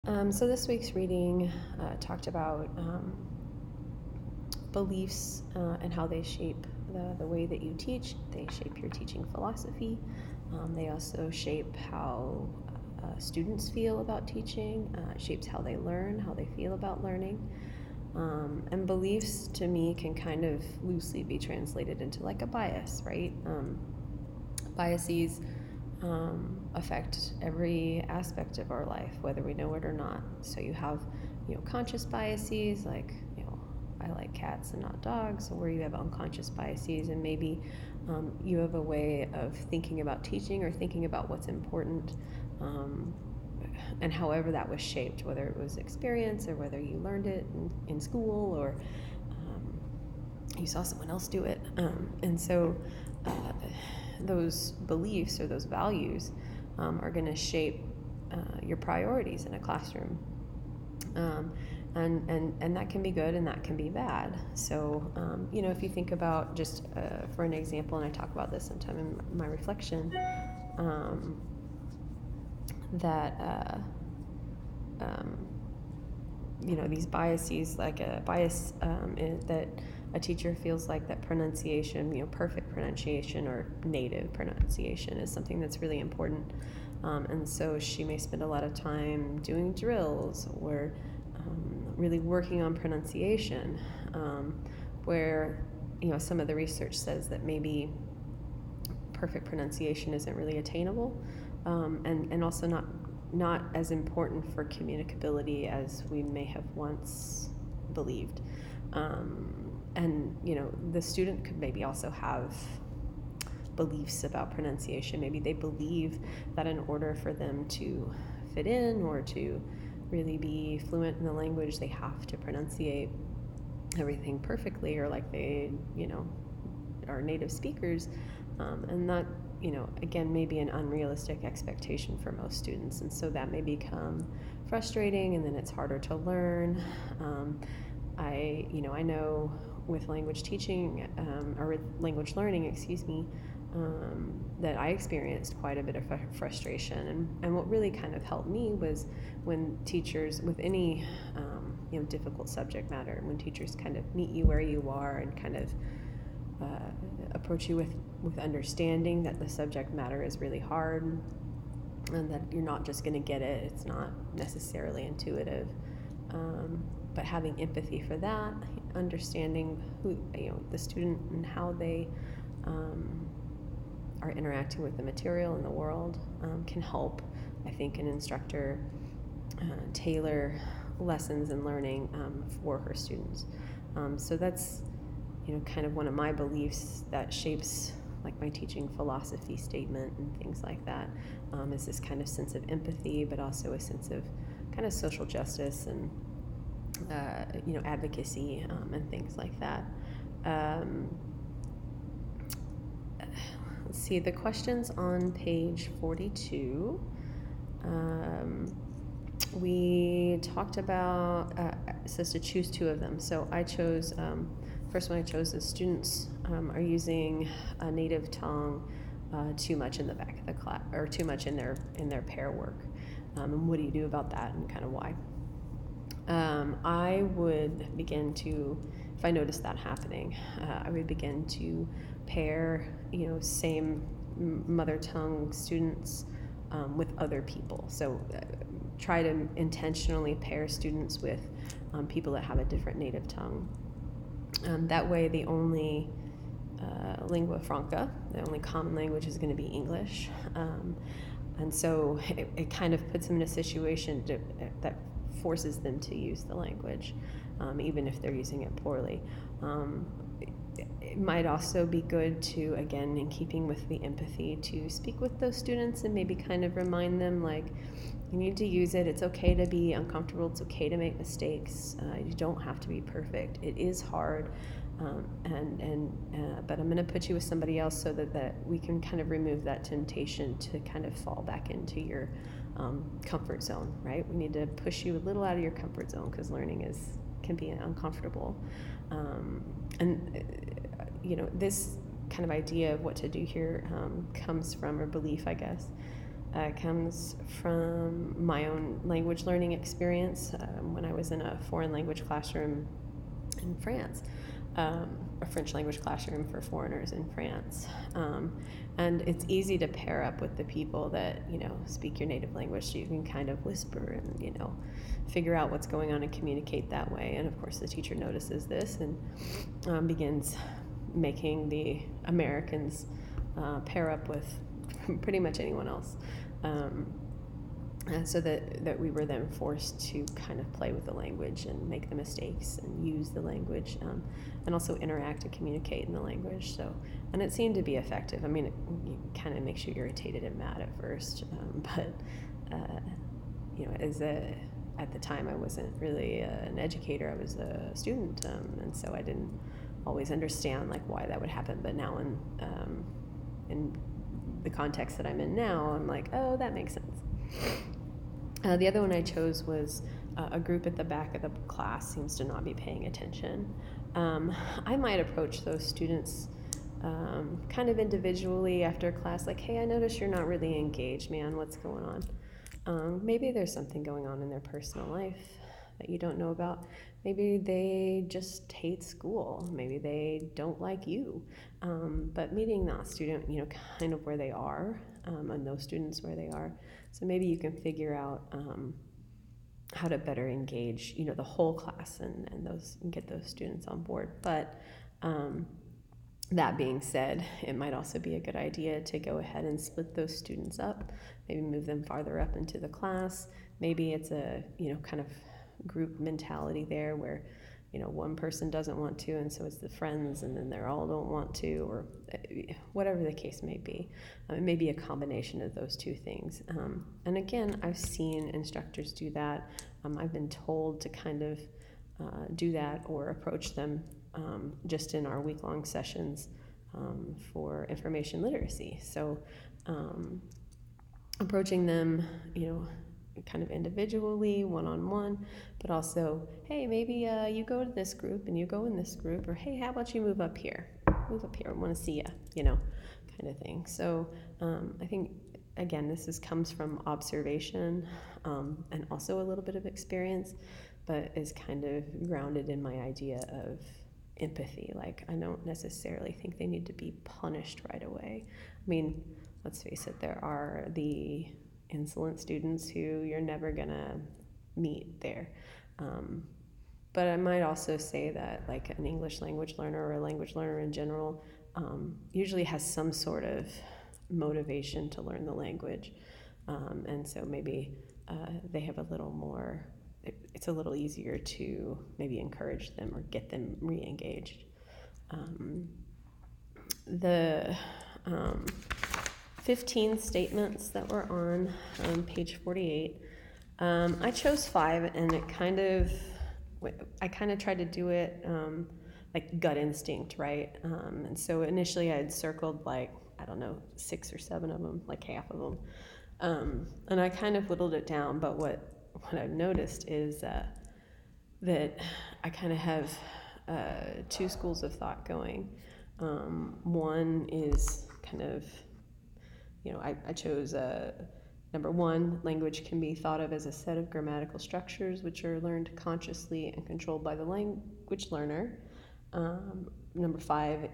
So this week's reading talked about beliefs and how they shape the way that you teach. They shape your teaching philosophy. They also shape how students feel about teaching. It shapes how they learn, how they feel about learning. And beliefs, to me, can kind of loosely be translated into like a bias, right? Biases affect every aspect of our life, whether we know it or not. So you have, conscious biases, like, I like cats and not dogs, or you have unconscious biases, and maybe you have a way of thinking about teaching or thinking about what's important, and however that was shaped, whether it was experience or whether you learned it in school or you saw someone else do it. And so those beliefs or those values are going to shape your priorities in a classroom. And that can be good and that can be bad. So, if you think about just for an example, and I talk about this sometime in my reflection, that these biases, like a bias that a teacher feels like that pronunciation, perfect pronunciation or native pronunciation is something that's really important. And so she may spend a lot of time doing drills or really working on pronunciation, where, some of the research says that maybe perfect pronunciation isn't really attainable, and also not as important for communicability as we may have once believed. And the student could maybe also have beliefs about pronunciation. Maybe they believe that in order for them to fit in or to really be fluent in the language, they have to pronunciate everything perfectly, or like they, are native speakers. And that, again, may be an unrealistic expectation for most students. And so that may become frustrating, and then it's harder to learn. I know with language teaching, or with language learning, that I experienced quite a bit of frustration. And what really kind of helped me was when teachers, with any difficult subject matter, when teachers kind of meet you where you are and kind of approach you with understanding that the subject matter is really hard and that you're not just going to get it. It's not necessarily intuitive, but having empathy for that, understanding who, the student and how they are interacting with the material in the world, can help, I think, an instructor tailor lessons and learning for her students. So that's kind of one of my beliefs that shapes like my teaching philosophy statement and things like that, is this kind of sense of empathy, but also a sense of kind of social justice and advocacy, and things like that. Let's see, the questions on page 42. We talked about, it says to choose two of them. So I chose, first one I chose is students are using a native tongue too much in the back of the class, or too much in their pair work. And what do you do about that, and kind of why? I would begin to, if I noticed that happening, I would begin to pair, same mother tongue students with other people. So try to intentionally pair students with people that have a different native tongue. That way, the only lingua franca, the only common language, is going to be English. And so it kind of puts them in a situation that forces them to use the language, even if they're using it poorly. It might also be good to, again, in keeping with the empathy, to speak with those students and maybe kind of remind them, like, you need to use it. It's okay to be uncomfortable. It's okay to make mistakes. You don't have to be perfect. It is hard. But I'm going to put you with somebody else so that we can kind of remove that temptation to kind of fall back into your comfort zone, right? We need to push you a little out of your comfort zone, because learning can be uncomfortable. This kind of idea of what to do here comes from, or belief, I guess, comes from my own language learning experience when I was in a foreign language classroom in France, a French language classroom for foreigners in France. And it's easy to pair up with the people that, speak your native language, so you can kind of whisper and, figure out what's going on and communicate that way. And of course the teacher notices this and begins making the Americans pair up with pretty much anyone else. And so that we were then forced to kind of play with the language and make the mistakes and use the language, and also interact and communicate in the language. So, and it seemed to be effective. I mean, it kind of makes you irritated and mad at first, but at the time I wasn't really an educator. I was a student, and so I didn't always understand like why that would happen. But now in the context that I'm in now, I'm like, oh, that makes sense. The other one I chose was a group at the back of the class seems to not be paying attention. I might approach those students kind of individually after class, like, hey, I notice you're not really engaged, man. What's going on? Maybe there's something going on in their personal life that you don't know about. Maybe they just hate school. Maybe they don't like you. But meeting that student, kind of where they are, and those students where they are. So maybe you can figure out how to better engage, the whole class and get those students on board. But that being said, it might also be a good idea to go ahead and split those students up, maybe move them farther up into the class. Maybe it's a, kind of group mentality there where, one person doesn't want to, and so it's the friends, and then they all don't want to, or whatever the case may be. It may be a combination of those two things. And again, I've seen instructors do that. I've been told to kind of do that or approach them just in our week-long sessions for information literacy. So approaching them, kind of individually, one-on-one, but also, hey, maybe you go to this group and you go in this group, or hey, how about you move up here, I want to see you, kind of thing. So I think, again, this comes from observation and also a little bit of experience, but is kind of grounded in my idea of empathy. Like, I don't necessarily think they need to be punished right away. I mean, let's face it, there are the insolent students who you're never gonna meet there. But I might also say that like an English language learner or a language learner in general usually has some sort of motivation to learn the language. And so maybe they have a little more, it's a little easier to maybe encourage them or get them re-engaged. The 15 statements that were on page 48. I chose 5, and I kind of tried to do it like gut instinct, right? And so initially I had circled 6 or 7 of them, like half of them. And I kind of whittled it down, but what I've noticed is that I kind of have 2 schools of thought going. One is kind of, I chose number 1, language can be thought of as a set of grammatical structures which are learned consciously and controlled by the language learner. Number 5,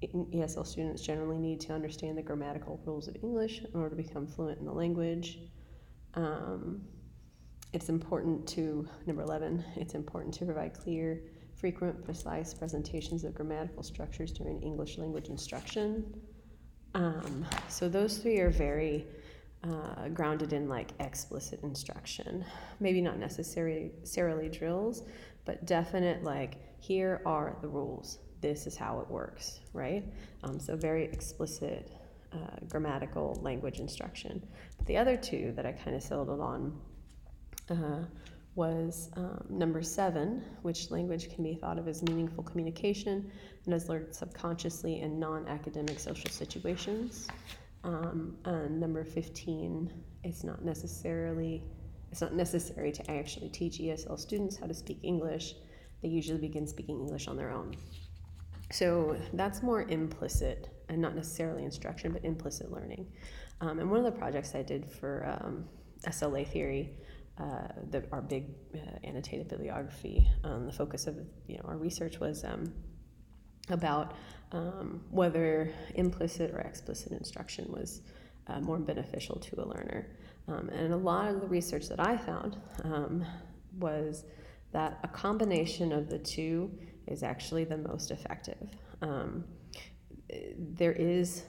ESL students generally need to understand the grammatical rules of English in order to become fluent in the language. It's important to, number 11, it's important to provide clear, frequent, precise presentations of grammatical structures during English language instruction. So those 3 are very grounded in like explicit instruction. Maybe not necessarily drills, but definite like, here are the rules. This is how it works, right? So very explicit grammatical language instruction. But the other 2 that I kind of settled on was number 7, which language can be thought of as meaningful communication and is learned subconsciously in non-academic social situations. And number 15, it's not necessary to actually teach ESL students how to speak English. They usually begin speaking English on their own. So that's more implicit and not necessarily instruction, but implicit learning. And one of the projects I did for SLA theory, our big annotated bibliography, the focus of our research was about whether implicit or explicit instruction was more beneficial to a learner. And a lot of the research that I found was that a combination of the two is actually the most effective. There is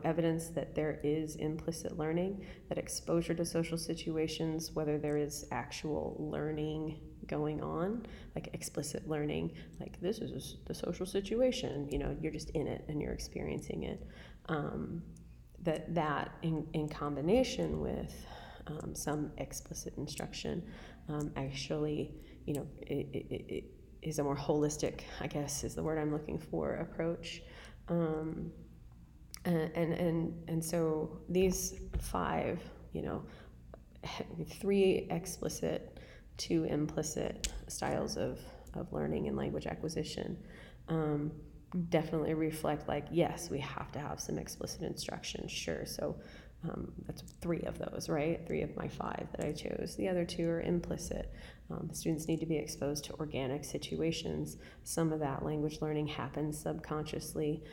evidence that there is implicit learning, that exposure to social situations, whether there is actual learning going on, like explicit learning, like this is the social situation, you're just in it and you're experiencing it, that in combination with some explicit instruction actually, it is a more holistic, I guess is the word I'm looking for, approach. And so these 5, 3 explicit, 2 implicit styles of learning and language acquisition definitely reflect, like, yes, we have to have some explicit instruction, sure. So that's 3 of those, right? 3 of my 5 that I chose. The other 2 are implicit. Students need to be exposed to organic situations. Some of that language learning happens subconsciously,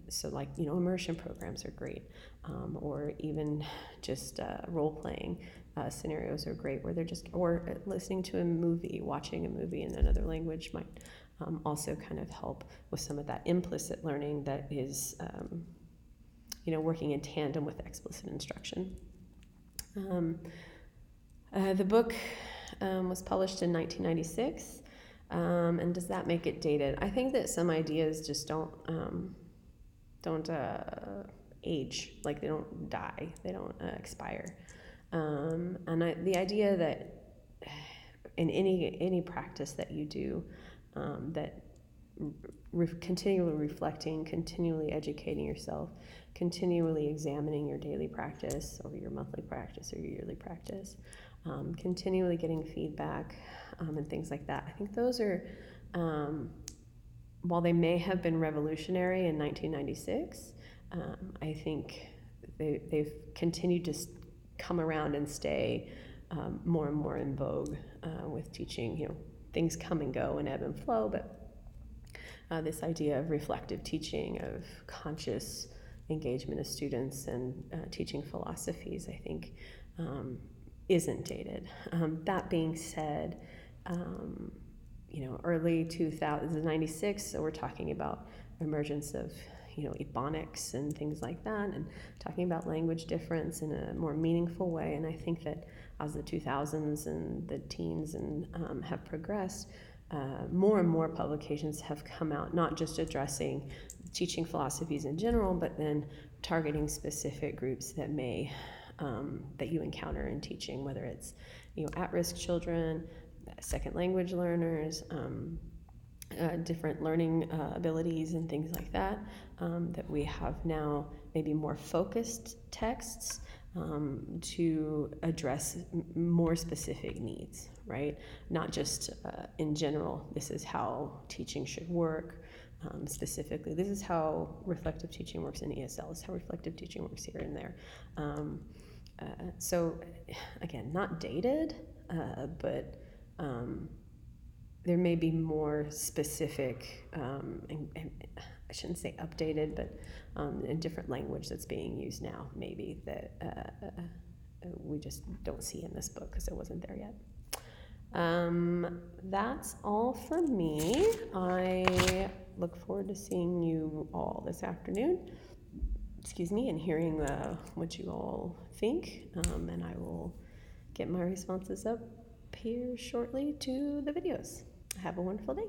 so like, immersion programs are great, or even just role-playing scenarios are great, where they're just, or listening to a movie, watching a movie in another language might also kind of help with some of that implicit learning that is working in tandem with explicit instruction. The book was published in 1996, and does that make it dated? I think that some ideas just don't age, like they don't die, they don't expire. And the idea that in any practice that you do, that continually reflecting, continually educating yourself, continually examining your daily practice or your monthly practice or your yearly practice, continually getting feedback, and things like that. I think those are, while they may have been revolutionary in 1996, I think they've continued to come around and stay more and more in vogue with teaching. Things come and go and ebb and flow, but this idea of reflective teaching, of conscious engagement of students and teaching philosophies, I think, isn't dated. That being said, early 2000s, 96, so we're talking about emergence of, Ebonics and things like that, and talking about language difference in a more meaningful way. And I think that as the 2000s and the teens and have progressed, more and more publications have come out, not just addressing teaching philosophies in general, but then targeting specific groups that may that you encounter in teaching, whether it's at-risk children, second language learners, different learning abilities and things like that, that we have now maybe more focused texts to address more specific needs, right? Not just in general, this is how teaching should work. Specifically, this is how reflective teaching works in ESL, this is how reflective teaching works here and there. So again, not dated, but there may be more specific, and I shouldn't say updated, but in different language that's being used now, maybe, that we just don't see in this book because it wasn't there yet. That's all for me. I look forward to seeing you all this afternoon, and hearing what you all think, and I will get my responses up here shortly to the videos. Have a wonderful day.